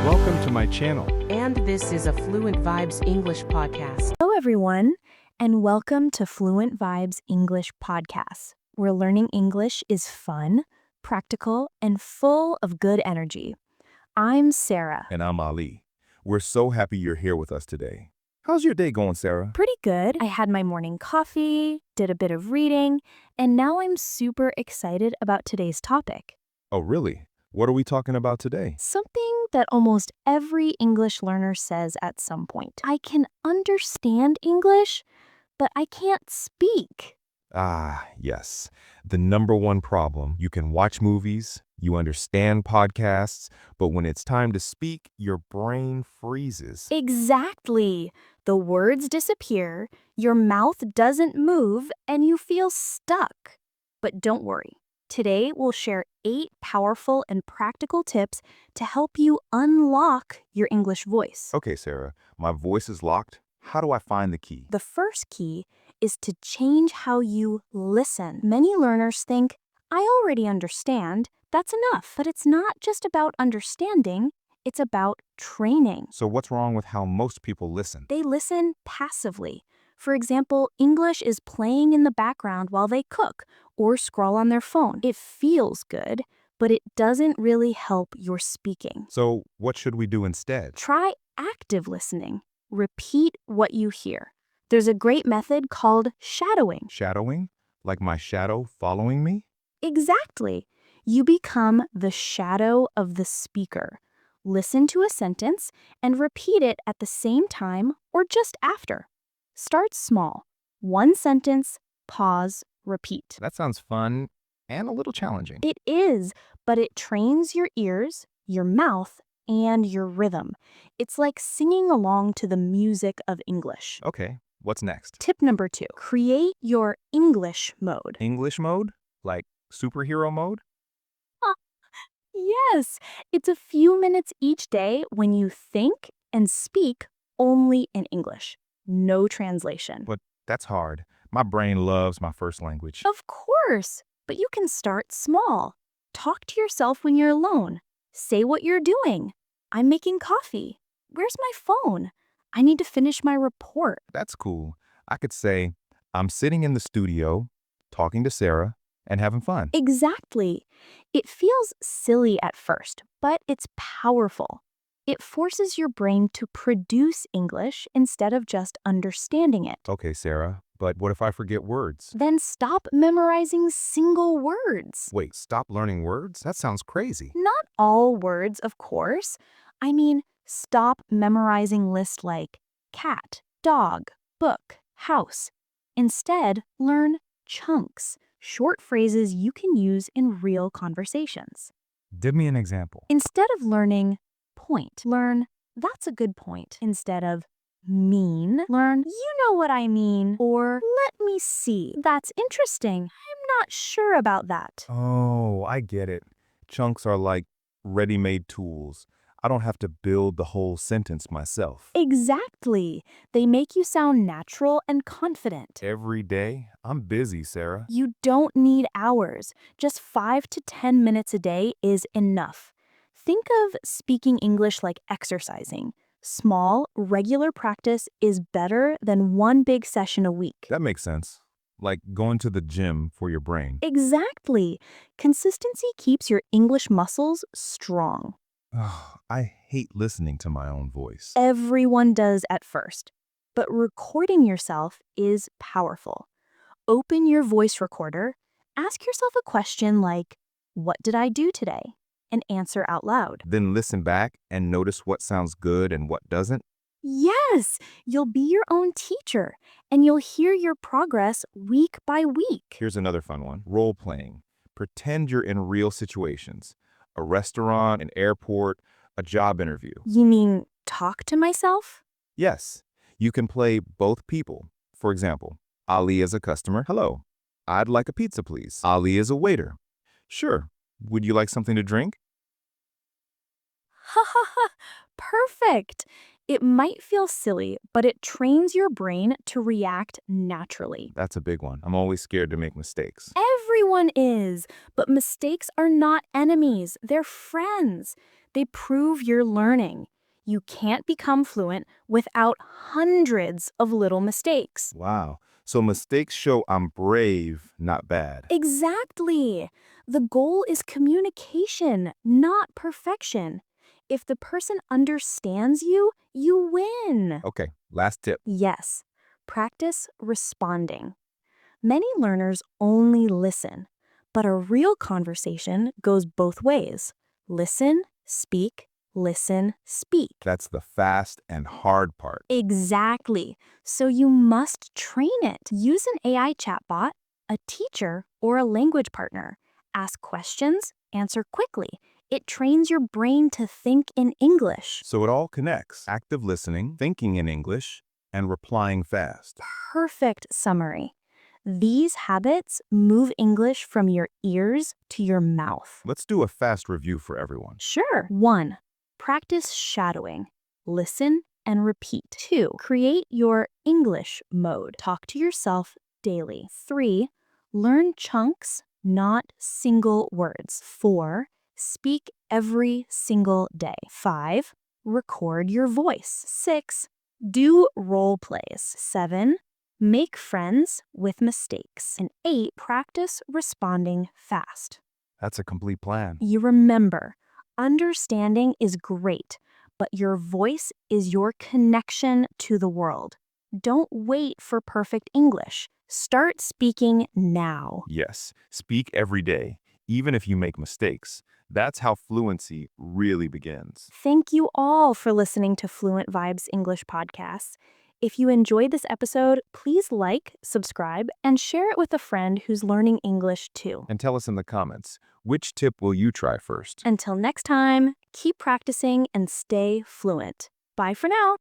Welcome to my channel. And this is a Fluent Vibes English podcast. Hello, everyone, and welcome to Fluent Vibes English Podcasts, where learning English is fun, practical, and full of good energy. I'm Sarah. And I'm Ali. We're so happy you're here with us today. How's your day going, Sarah? Pretty good. I had my morning coffee, did a bit of reading, and now I'm super excited about today's topic. Oh, really? What are we talking about today? Something that almost every English learner says at some point. I can understand English, but I can't speak. Ah, yes. The number one problem. You can watch movies, you understand podcasts, but when it's time to speak, your brain freezes. Exactly. The words disappear, your mouth doesn't move, and you feel stuck. But don't worry. Today, we'll share 8 powerful and practical tips to help you unlock your English voice. Okay, Sarah, my voice is locked. How do I find the key? The first key is to change how you listen. Many learners think, I already understand, that's enough. But it's not just about understanding, it's about training. So what's wrong with how most people listen? They listen passively. For example, English is playing in the background while they cook or scroll on their phone. It feels good, but it doesn't really help your speaking. So what should we do instead? Try active listening. Repeat what you hear. There's a great method called shadowing. Shadowing? Like my shadow following me? Exactly. You become the shadow of the speaker. Listen to a sentence and repeat it at the same time or just after. Start small. One sentence, pause, repeat. That sounds fun and a little challenging. It is, but it trains your ears, your mouth, and your rhythm. It's like singing along to the music of English. Okay, what's next? Tip number 2, create your English mode. English mode? Like superhero mode? Yes, it's a few minutes each day when you think and speak only in English. No translation. But that's hard. My brain loves my first language. Of course, but you can start small. Talk to yourself when you're alone. Say what you're doing. I'm making coffee. Where's my phone? I need to finish my report. That's cool. I could say, I'm sitting in the studio, talking to Sarah, and having fun. Exactly. It feels silly at first, but it's powerful. It forces your brain to produce English instead of just understanding it. Okay, Sarah, but what if I forget words? Then stop memorizing single words. Wait, stop learning words? That sounds crazy. Not all words, of course. I mean, stop memorizing lists like cat, dog, book, house. Instead, learn chunks, short phrases you can use in real conversations. Give me an example. Instead of learning point, learn that's a good point. Instead of mean, learn you know what I mean, or let me see. That's interesting. I'm not sure about that. Oh, I get it. Chunks are like ready-made tools. I don't have to build the whole sentence myself. Exactly. They make you sound natural and confident. Every day, I'm busy, Sarah. You don't need hours. Just 5 to 10 minutes a day is enough. Think of speaking English like exercising. Small, regular practice is better than one big session a week. That makes sense. Like going to the gym for your brain. Exactly. Consistency keeps your English muscles strong. I hate listening to my own voice. Everyone does at first, but recording yourself is powerful. Open your voice recorder, ask yourself a question like, what did I do today? And answer out loud. Then listen back and notice what sounds good and what doesn't. Yes, you'll be your own teacher, and you'll hear your progress week by week. Here's another fun one. Role playing. Pretend you're in real situations. A restaurant, an airport, a job interview. You mean talk to myself? Yes, you can play both people. For example, Ali is a customer. Hello, I'd like a pizza, please. Ali is a waiter. Sure, would you like something to drink? Ha ha ha, perfect. It might feel silly, but it trains your brain to react naturally. That's a big one. I'm always scared to make mistakes. Everyone is, but mistakes are not enemies, they're friends. They prove you're learning. You can't become fluent without hundreds of little mistakes. Wow. So mistakes show I'm brave, not bad. Exactly. The goal is communication, not perfection. If the person understands you, you win. Okay, last tip. Yes, practice responding. Many learners only listen, but a real conversation goes both ways. Listen, speak, listen, speak. That's the fast and hard part. Exactly. So you must train it. Use an AI chatbot, a teacher, or a language partner. Ask questions, answer quickly. It trains your brain to think in English. So it all connects. Active listening, thinking in English, and replying fast. Perfect summary. These habits move English from your ears to your mouth. Let's do a fast review for everyone. Sure. 1. Practice shadowing. Listen and repeat. 2. Create your English mode. Talk to yourself daily. 3. Learn chunks, not single words. 4. Speak every single day. 5. Record your voice. 6. Do role plays. 7. Make friends with mistakes. And 8. Practice responding fast. That's a complete plan. You remember, understanding is great, but your voice is your connection to the world. Don't wait for perfect English. Start speaking now. Yes, speak every day, even if you make mistakes. That's how fluency really begins. Thank you all for listening to Fluent Vibes English Podcasts. If you enjoyed this episode, please like, subscribe, and share it with a friend who's learning English too. And tell us in the comments, which tip will you try first? Until next time, keep practicing and stay fluent. Bye for now.